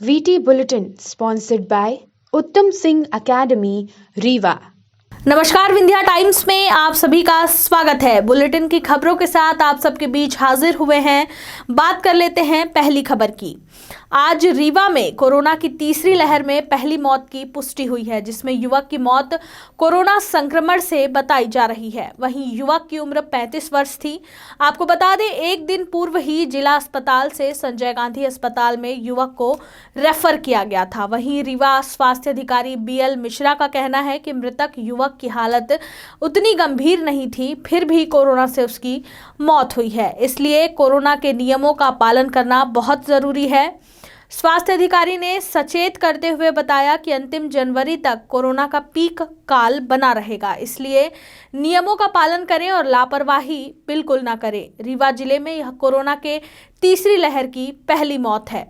VT Bulletin sponsored by Uttam Singh Academy, Rewa. नमस्कार, Vindhya times में आप सभी का स्वागत है। बुलेटिन की खबरों के साथ आप सबके बीच हाजिर हुए हैं। बात कर लेते हैं पहली खबर की। आज रीवा में कोरोना की तीसरी लहर में पहली मौत की पुष्टि हुई है, जिसमें युवक की मौत कोरोना संक्रमण से बताई जा रही है। वहीं युवक की उम्र 35 वर्ष थी। आपको बता दें, एक दिन पूर्व ही जिला अस्पताल से संजय गांधी अस्पताल में युवक को रेफर किया गया था। वहीं रीवा स्वास्थ्य अधिकारी BL मिश्रा का कहना है कि मृतक युवक की हालत उतनी गंभीर नहीं थी, फिर भी कोरोना से उसकी मौत हुई है। इसलिए कोरोना के नियमों का पालन करना बहुत जरूरी है। स्वास्थ्य अधिकारी ने सचेत करते हुए बताया कि अंतिम जनवरी तक कोरोना का पीक काल बना रहेगा, इसलिए नियमों का पालन करें और लापरवाही बिल्कुल ना करें। रीवा जिले में यह कोरोना के तीसरी लहर की पहली मौत है।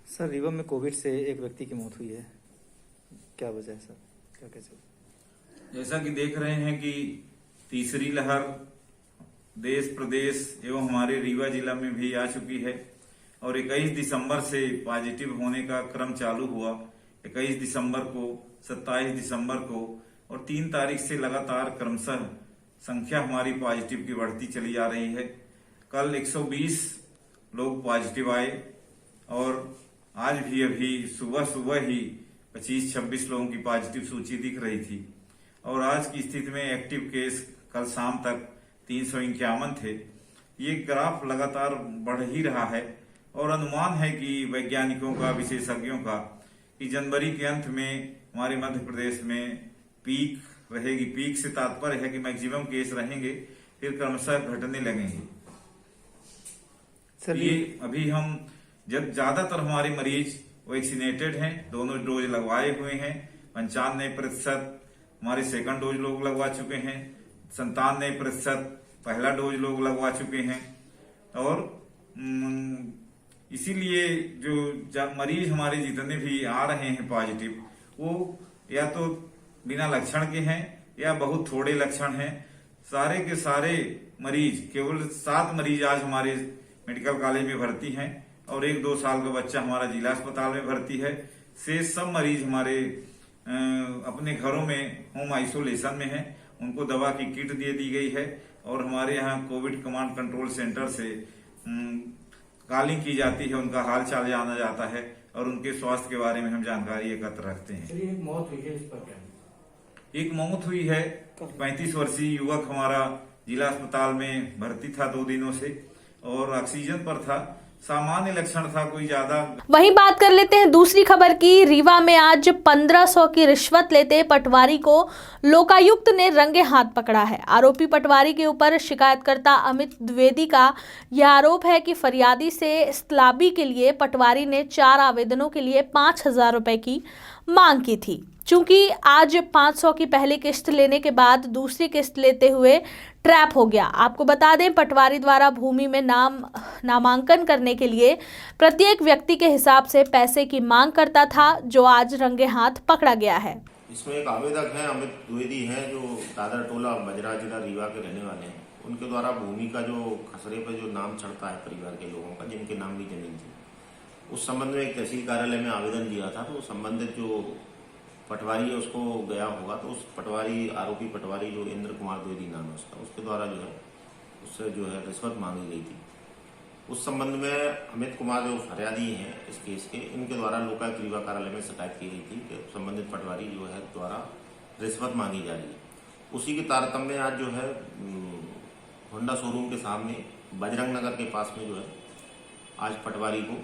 सर, रीवा में कोविड से एक व्यक्ति की मौत हुई है, क्या वजह है सर, क्या कैसे? जैसा कि देख रहे हैं कि तीसरी लहर देश प्रदेश एवं हमारे रीवा जिला में भी आ चुकी है और 21 दिसंबर से पॉजिटिव होने का क्रम चालू हुआ। 21 दिसंबर को, 27 दिसंबर को और 3 तारीख से लगातार क्रमशः संख्या हमारी पॉजिटिव की बढ़ती चली जा रही है। कल 120 लोग पॉजिटिव आए और आज भी अभी सुबह ही 25-26 लोगों की पॉजिटिव सूची दिख रही थी और आज की स्थिति में एक्टिव केस कल शाम तक 351 थे। ये ग्राफ लगातार बढ़ ही रहा है और अनुमान है कि वैज्ञानिकों का, विशेषज्ञों का, कि जनवरी के अंत में हमारे मध्य प्रदेश में पीक रहेगी। पीक से तात्पर्य है कि मैक्सिमम केस रहेंगे, फिर क्रमशः घटने लगेंगे। ये अभी हम जब ज्यादातर हमारे मरीज वैक्सीनेटेड हैं, दोनों डोज लगवाए हुए हैं। 95% हमारे सेकंड डोज लोग लगवा चुके हैं, 97% पहला डोज लोग लगवा चुके हैं और इसीलिए जो मरीज हमारे जितने भी आ रहे हैं पॉजिटिव, वो या तो बिना लक्षण के हैं या बहुत थोड़े लक्षण हैं। सारे के सारे मरीज, केवल 7 मरीज आज हमारे मेडिकल कॉलेज में भर्ती हैं और 1-2 साल का बच्चा हमारा जिला अस्पताल में भर्ती है। शेष सब मरीज हमारे अपने घरों में होम आइसोलेशन में हैं। उनको दवा की किट दे दी गई है और हमारे यहाँ कोविड कमांड कंट्रोल सेंटर से कॉलिंग की जाती है, उनका हाल चाल जाना जाता है और उनके स्वास्थ्य के बारे में हम जानकारी एकत्र रखते हैं। एक मौत हुई है, इस पर क्या? एक मौत हुई है, 35 वर्षीय युवक हमारा जिला अस्पताल में भर्ती था 2 दिनों से और ऑक्सीजन पर था। सामान्य लक्षण था, कोई ज्यादा। वहीं बात कर लेते हैं दूसरी खबर की। रीवा में आज 1500 की रिश्वत लेते पटवारी को लोकायुक्त ने रंगे हाथ पकड़ा है। आरोपी पटवारी के ऊपर शिकायतकर्ता अमित द्विवेदी का यह आरोप है कि फरियादी से इस्तलाबी के लिए पटवारी ने 4 आवेदनों के लिए 5000 रुपए की मांग की थी। चूंकि आज 500 की पहली किस्त लेने के बाद दूसरी किस्त लेते हुए ट्रैप हो गया। आपको बता दें, पटवारी द्वारा भूमि में नामांकन करने के लिए प्रत्येक व्यक्ति के हिसाब से पैसे की मांग करता था, जो आज रंगे हाथ पकड़ा गया है। इसमें एक आवेदक है अमित द्विवेदी हैं, जो दादर टोला बजरा जिला रीवा के रहने वाले हैं। उनके द्वारा भूमि का जो खसरे पर जो नाम चढ़ता है परिवार के लोगों का, जिनके नाम की जमीन थी, उस संबंध में एक तहसील कार्यालय में आवेदन दिया था। तो संबंधित जो पटवारी है उसको गया होगा, तो उस पटवारी, आरोपी पटवारी जो इंद्र कुमार द्विवेदी नाम है उसका, उसके द्वारा जो है उससे जो है रिश्वत मांगी गई थी। उस संबंध में अमित कुमार जो फरियादी हैं इस केस के, इनके द्वारा लोकायुक्त रीवा कार्यालय में शिकायत की गई थी कि संबंधित पटवारी जो है द्वारा रिश्वत मांगी जा रही है। उसी के तारतम्य में आज जो है होंडा शोरूम के सामने बजरंग नगर के पास में जो है आज पटवारी को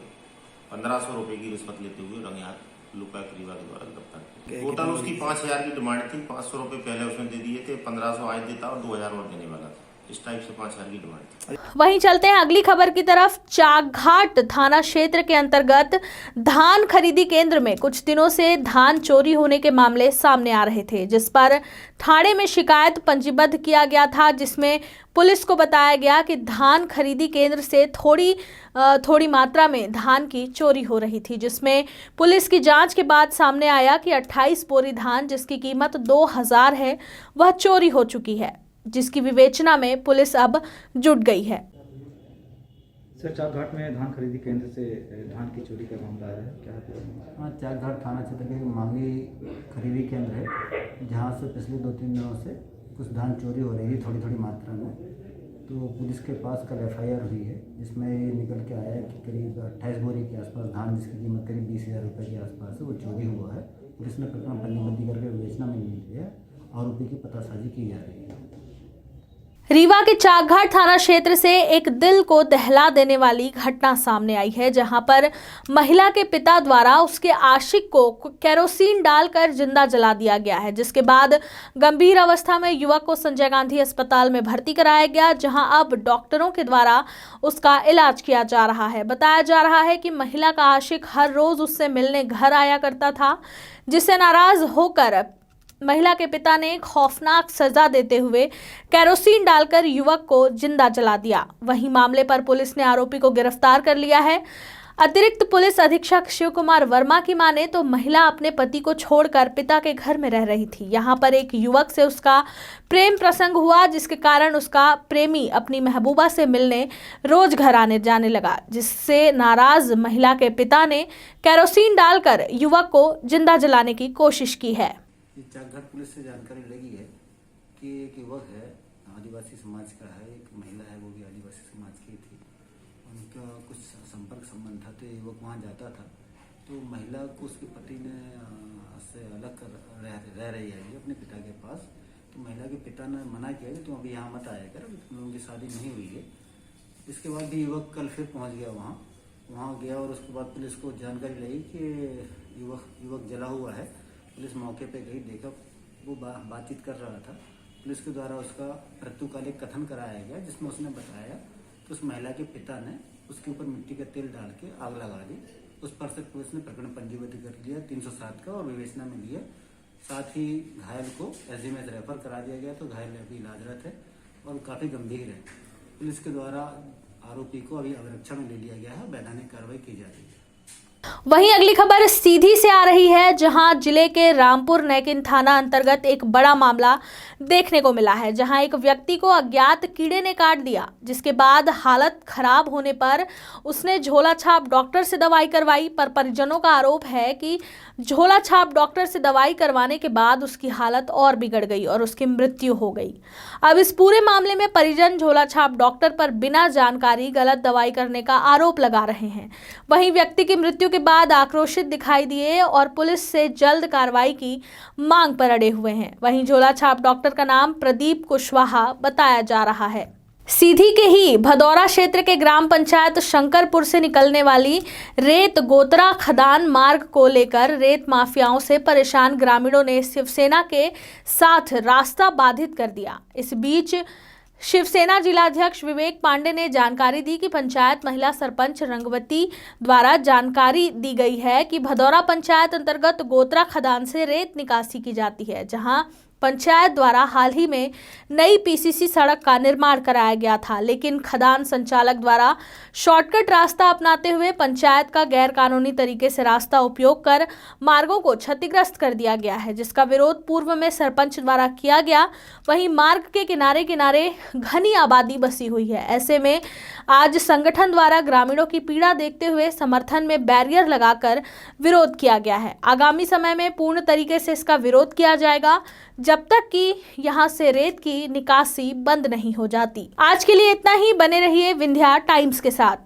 1500 रुपए की रिश्वत लेते हुए रंगे हाथ लोकायुक्त रीवा के द्वारा गिरफ्तार किया। टोटल उसकी 5000 की डिमांड थी। 500 रुपए पहले उसने दे दिए थे, 1500 आज देता और 2000 और देने वाला था। इस टाइप से 5000 की डिमांड थी। वहीं चलते हैं अगली खबर की तरफ। चाकघाट थाना क्षेत्र के अंतर्गत धान खरीदी केंद्र में कुछ दिनों से धान चोरी होने के मामले सामने आ रहे थे, जिस पर थाने में शिकायत पंजीबद्ध किया गया था, जिसमें पुलिस को बताया गया कि धान खरीदी केंद्र से थोड़ी मात्रा में धान की चोरी हो रही थी, जिसमें पुलिस की जांच के बाद सामने आया कि 28 बोरी धान, जिसकी कीमत 2000 है, वह चोरी हो चुकी है, जिसकी विवेचना में पुलिस अब जुट गई है। सर चाकघाट में धान खरीदी केंद्र से धान की चोरी का मामला है, क्या है? हाँ, चाकघाट थाना क्षेत्र के मांगी खरीदी केंद्र है, जहाँ से पिछले 2-3 दिनों से कुछ धान चोरी हो रही है थोड़ी थोड़ी मात्रा में। तो पुलिस के पास कल FIR हुई है, जिसमें ये निकल के आया है कि करीब 28 बोरी के आसपास धान, जिसकी कीमत करीब 20,000 रुपये के आसपास है, वो चोरी हुआ है। पुलिस ने प्रकरण पंजीबद्ध करके विवेचना में ली है। आरोपी की पतासाजी की जा रही है। रीवा के चाकघाट थाना क्षेत्र से एक दिल को दहला देने वाली घटना सामने आई है, जहां पर महिला के पिता द्वारा उसके आशिक को केरोसिन डालकर जिंदा जला दिया गया है, जिसके बाद गंभीर अवस्था में युवक को संजय गांधी अस्पताल में भर्ती कराया गया, जहां अब डॉक्टरों के द्वारा उसका इलाज किया जा रहा है। बताया जा रहा है कि महिला का आशिक हर रोज उससे मिलने घर आया करता था, जिससे नाराज होकर महिला के पिता ने खौफनाक सजा देते हुए केरोसिन डालकर युवक को जिंदा जला दिया। वहीं मामले पर पुलिस ने आरोपी को गिरफ्तार कर लिया है। अतिरिक्त पुलिस अधीक्षक शिव कुमार वर्मा की माने तो महिला अपने पति को छोड़कर पिता के घर में रह रही थी। यहां पर एक युवक से उसका प्रेम प्रसंग हुआ, जिसके कारण उसका प्रेमी अपनी महबूबा से मिलने रोज घर आने जाने लगा, जिससे नाराज महिला के पिता ने केरोसिन डालकर युवक को जिंदा जलाने की कोशिश की है। चाकघाट पुलिस से जानकारी लगी है कि एक युवक है, आदिवासी समाज का है, एक महिला है, वो भी आदिवासी समाज की थी। उनका कुछ संपर्क संबंध था, तो युवक वहाँ जाता था। तो महिला को उसके पति ने से अलग कर रह रही है अपने पिता के पास। तो महिला के पिता ने मना किया कि तुम अभी यहाँ मत आया कर, तुम लोगों की शादी नहीं हुई है। इसके बाद भी युवक कल फिर पहुँच गया वहाँ गया, और उसके बाद पुलिस को जानकारी लगी कि युवक जला हुआ है। पुलिस मौके पे गई, देखा वो बातचीत कर रहा था। पुलिस के द्वारा उसका मृत्युकालिक कथन कराया गया, जिसमें उसने बताया कि उस महिला के पिता ने उसके ऊपर मिट्टी का तेल डाल के आग लगा दी। उस पर से पुलिस ने प्रकरण पंजीबद्ध कर लिया 307 का, और विवेचना में लिया। साथ ही घायल को SGMS रेफर करा दिया गया, तो घायल अभी इलाजरत है और काफ़ी गंभीर है। पुलिस के द्वारा आरोपी को अभी अभिरक्षा में ले लिया गया है, वैधानिक कार्रवाई की जा रही है। वहीं अगली खबर सीधी से आ रही है, जहां जिले के रामपुर नैकिन थाना अंतर्गत एक बड़ा मामला देखने को मिला है, जहां एक व्यक्ति को अज्ञात कीड़े ने काट दिया, जिसके बाद हालत खराब होने पर उसने झोला छाप डॉक्टर से दवाई करवाई। पर परिजनों का आरोप है कि झोला छाप डॉक्टर से दवाई करवाने के बाद उसकी हालत और बिगड़ गई और उसकी मृत्यु हो गई। अब इस पूरे मामले में परिजन झोला छाप डॉक्टर पर बिना जानकारी गलत दवाई करने का आरोप लगा रहे हैं। वहीं व्यक्ति की मृत्यु के बाद आक्रोशित दिखाई दिए और पुलिस से जल्द कार्रवाई की मांग पर अड़े हुए हैं। वहीं झोला छाप डॉक्टर का नाम प्रदीप कुशवाहा बताया जा रहा है। सीधी के ही भदौरा क्षेत्र के ग्राम पंचायत शंकरपुर से निकलने वाली रेत गोतरा खदान मार्ग को लेकर रेत माफियाओं से परेशान ग्रामीणों ने शिवसेना के साथ रास्ता बाधित कर दिया। इस बीच शिवसेना जिलाध्यक्ष विवेक पांडे ने जानकारी दी कि पंचायत महिला सरपंच रंगवती द्वारा जानकारी दी गई है कि भदौरा पंचायत अंतर्गत गोतरा खदान से रेत निकासी की जाती है, जहां पंचायत द्वारा हाल ही में नई PCC सड़क का निर्माण कराया गया था, लेकिन खदान संचालक द्वारा शॉर्टकट रास्ता अपनाते हुए पंचायत का गैर कानूनी तरीके से रास्ता उपयोग कर मार्गों को क्षतिग्रस्त कर दिया गया है, जिसका विरोध पूर्व में सरपंच द्वारा किया गया। वहीं मार्ग के किनारे किनारे घनी आबादी बसी हुई है। ऐसे में आज संगठन द्वारा ग्रामीणों की पीड़ा देखते हुए समर्थन में बैरियर लगाकर विरोध किया गया है। आगामी समय में पूर्ण तरीके से इसका विरोध किया जाएगा, जब तक कि यहां से रेत की निकासी बंद नहीं हो जाती। आज के लिए इतना ही। बने रहिए विंध्या टाइम्स के साथ।